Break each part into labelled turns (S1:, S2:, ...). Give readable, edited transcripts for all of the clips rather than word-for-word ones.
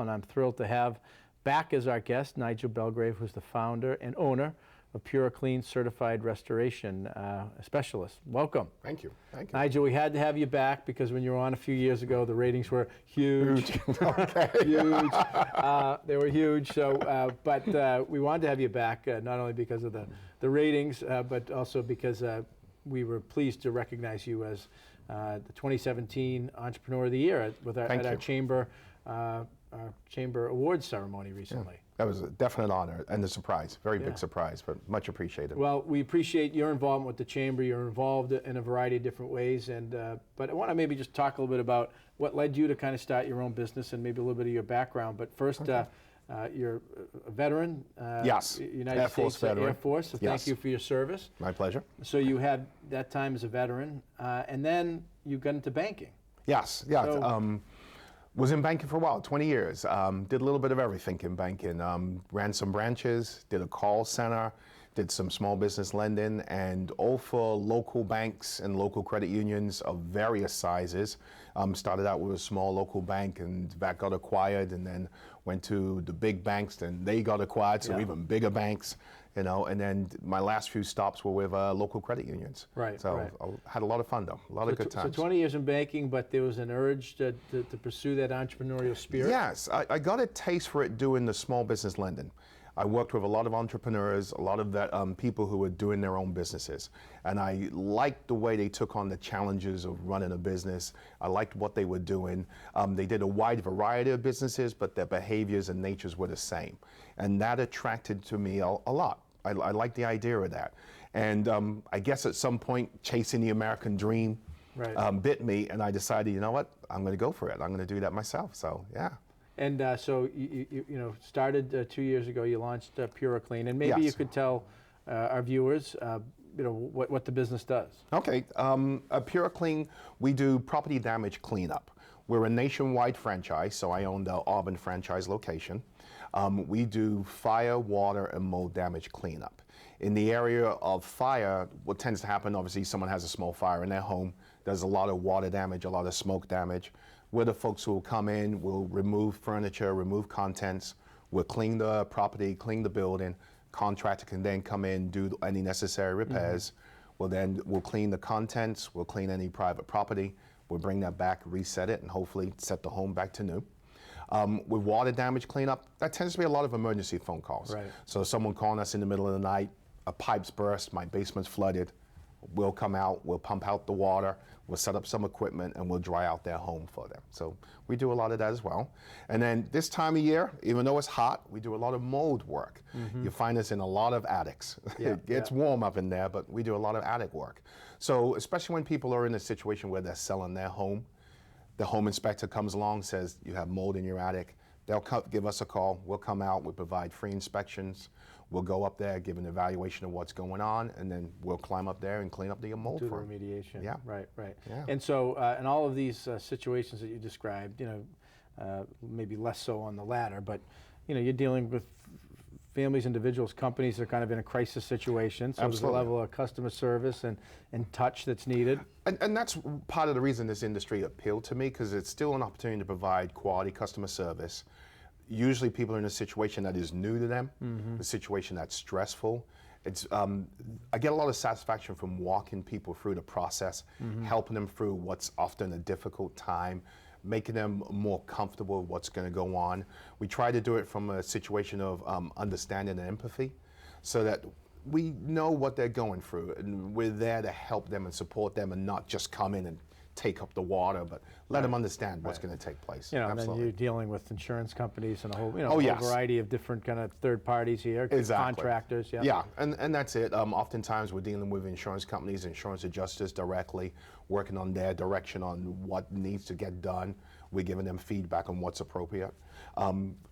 S1: And I'm thrilled to have back as our guest Nigel Belgrave, who's the founder and owner of PuroClean Certified Restoration Specialist. Welcome.
S2: Thank you. Thank you.
S1: Nigel, we had to have you back because when you were on a few years ago, the ratings were huge.
S2: Okay.
S1: Huge. They were huge. So, but we wanted to have you back not only because of the ratings, but also because we were pleased to recognize you as the 2017 Entrepreneur of the Year at our chamber. Our chamber awards ceremony recently.
S2: Yeah, that was a definite honor and a surprise, very big surprise, but much appreciated.
S1: Well, we appreciate your involvement with the chamber. You're involved in a variety of different ways, and but I want to maybe just talk a little bit about what led you to kind of start your own business and maybe a little bit of your background. But first, you're a veteran.
S2: Yes,
S1: United
S2: Air
S1: States
S2: Force veteran.
S1: Air Force. So thank you for your service.
S2: My pleasure.
S1: So you had that time as a veteran, and then you got into banking.
S2: Yes, yeah.
S1: So,
S2: was in banking for a while, 20 years. Did a little bit of everything in banking. Ran some branches, did a call center, did some small business lending, and all for local banks and local credit unions of various sizes. Started out with a small local bank, and that got acquired, and then went to the big banks, then they got acquired, so even bigger banks. You know, and then my last few stops were with local credit unions.
S1: Right.
S2: So I had a lot of fun though, a lot of good times.
S1: So 20 years in banking, but there was an urge to pursue that entrepreneurial spirit?
S2: Yes, I got a taste for it doing the small business lending. I worked with a lot of entrepreneurs, a lot of that, people who were doing their own businesses. And I liked the way they took on the challenges of running a business. I liked what they were doing. They did a wide variety of businesses, but their behaviors and natures were the same. And that attracted to me a lot. I liked the idea of that. And I guess at some point, chasing the American dream bit me, and I decided, you know what, I'm going to go for it. I'm going to do that myself. So, yeah.
S1: And so you started 2 years ago. You launched PuroClean, and maybe you could tell our viewers, what the business does.
S2: Okay, at PuroClean, we do property damage cleanup. We're a nationwide franchise, so I own the Auburn franchise location. We do fire, water, and mold damage cleanup. In the area of fire, what tends to happen, obviously, someone has a small fire in their home. There's a lot of water damage, a lot of smoke damage. We're the folks who will come in, we'll remove furniture, remove contents, we'll clean the property, clean the building. Contractor can then come in, do any necessary repairs. We'll clean the contents, we'll clean any private property, we'll bring that back, reset it, and hopefully set the home back to new. With water damage cleanup, that tends to be a lot of emergency phone calls.
S1: Right.
S2: So someone calling us in the middle of the night, a pipe's burst, my basement's flooded, we'll come out, we'll pump out the water, we'll set up some equipment, and we'll dry out their home for them. So we do a lot of that as well. And then this time of year, even though it's hot, we do a lot of mold work. You find us in a lot of attics. It gets warm up in there, but we do a lot of attic work. So especially when people are in a situation where they're selling their home, the home inspector comes along, says you have mold in your attic. They'll give us a call, we'll come out, we'll provide free inspections. We'll go up there, give an evaluation of what's going on, and then we'll climb up there and clean up the mold.
S1: Do the remediation.
S2: Yeah.
S1: Right, right.
S2: Yeah.
S1: And so in all of these situations that you described, maybe less so on the latter, but you're dealing with families, individuals, companies that are kind of in a crisis situation. So there's a level of customer service and touch that's needed.
S2: And that's part of the reason this industry appealed to me, because it's still an opportunity to provide quality customer service. Usually people are in a situation that is new to them, a situation that's stressful. It's, I get a lot of satisfaction from walking people through the process, helping them through what's often a difficult time, making them more comfortable with what's going to go on. We try to do it from a situation of understanding and empathy, so that we know what they're going through, and we're there to help them and support them, and not just come in and take up the water, but let them understand what's going to take place.
S1: And then you're dealing with insurance companies and a whole, a
S2: whole
S1: variety of different kind of third parties here, contractors.
S2: Yeah, and that's it. Oftentimes we're dealing with insurance companies, insurance adjusters directly, working on their direction on what needs to get done. We're giving them feedback on what's appropriate.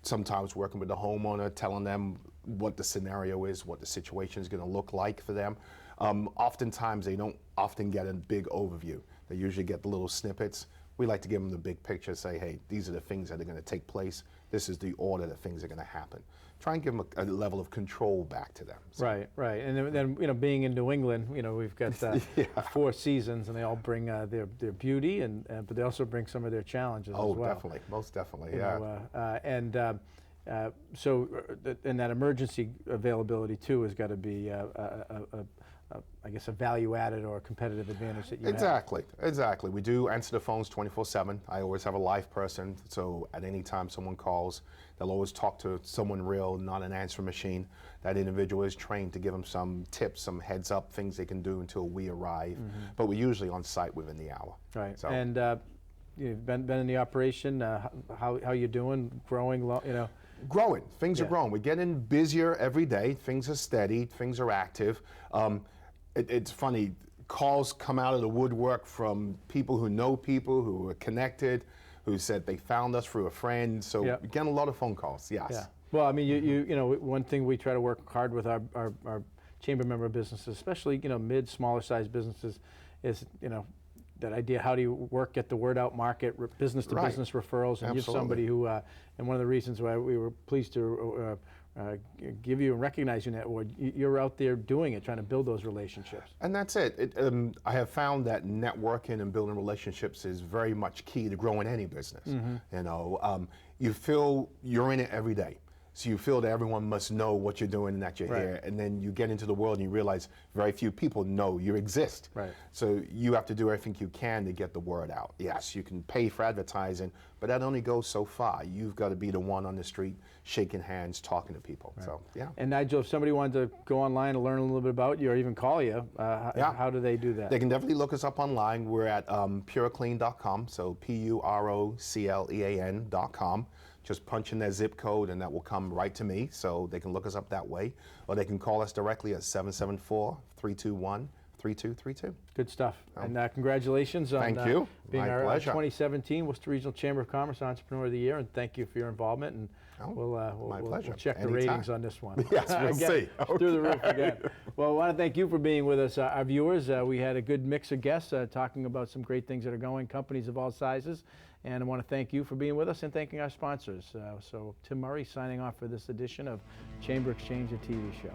S2: Sometimes working with the homeowner, telling them what the scenario is, what the situation is going to look like for them. Oftentimes they don't often get a big overview. They usually get the little snippets. We like to give them the big picture, say, hey, these are the things that are going to take place. This is the order that things are going to happen. Try and give them a level of control back to them. So,
S1: Right, right. And then being in New England, we've got 4 seasons, and they all bring their beauty, but they also bring some of their challenges as well.
S2: Oh, definitely, most definitely,
S1: You
S2: yeah.
S1: know, and that emergency availability too has got to be, I guess, a value added or a competitive advantage that you have.
S2: Exactly. We do answer the phones 24/7. I always have a live person, so at any time someone calls, they'll always talk to someone real, not an answering machine. That individual is trained to give them some tips, some heads up, things they can do until we arrive. But we're usually on site within the hour.
S1: Right.
S2: So.
S1: And you've been in the operation. How you doing? Growing?
S2: Growing. Things are growing. We're getting busier every day. Things are steady. Things are active. It's funny. Calls come out of the woodwork from people who are connected, who said they found us through a friend. So we're getting a lot of phone calls. Yes.
S1: Yeah. Well, I mean, you know, one thing we try to work hard with our chamber member businesses, especially mid, smaller size businesses, is that idea. How do you get the word out, market, business to business referrals, and give somebody who. And one of the reasons why we were pleased to give you and recognize you in that award, you're out there doing it, trying to build those relationships.
S2: And that's it. I have found that networking and building relationships is very much key to growing any business. You know, you feel you're in it every day. So you feel that everyone must know what you're doing and that you're here. And then you get into the world and you realize very few people know you exist.
S1: Right.
S2: So you have to do everything you can to get the word out. Yes, you can pay for advertising, but that only goes so far. You've got to be the one on the street, shaking hands, talking to people. Right. So, yeah.
S1: And Nigel, if somebody wanted to go online and learn a little bit about you or even call you, how do they do that?
S2: They can definitely look us up online. We're at PuroClean.com, so PuroClean.com. Just punch in their zip code and that will come right to me, so they can look us up that way. Or they can call us directly at 774-321-3232.
S1: Good stuff. And congratulations on being
S2: My
S1: our
S2: pleasure.
S1: 2017 Worcester Regional Chamber of Commerce Entrepreneur of the Year, and thank you for your involvement. And we'll check the ratings on this one.
S2: Yes, we'll see.
S1: Through the roof again. Well, I want to thank you for being with us, our viewers. We had a good mix of guests talking about some great things that are going, companies of all sizes. And I want to thank you for being with us and thanking our sponsors. So Tim Murray signing off for this edition of Chamber Exchange, a TV show.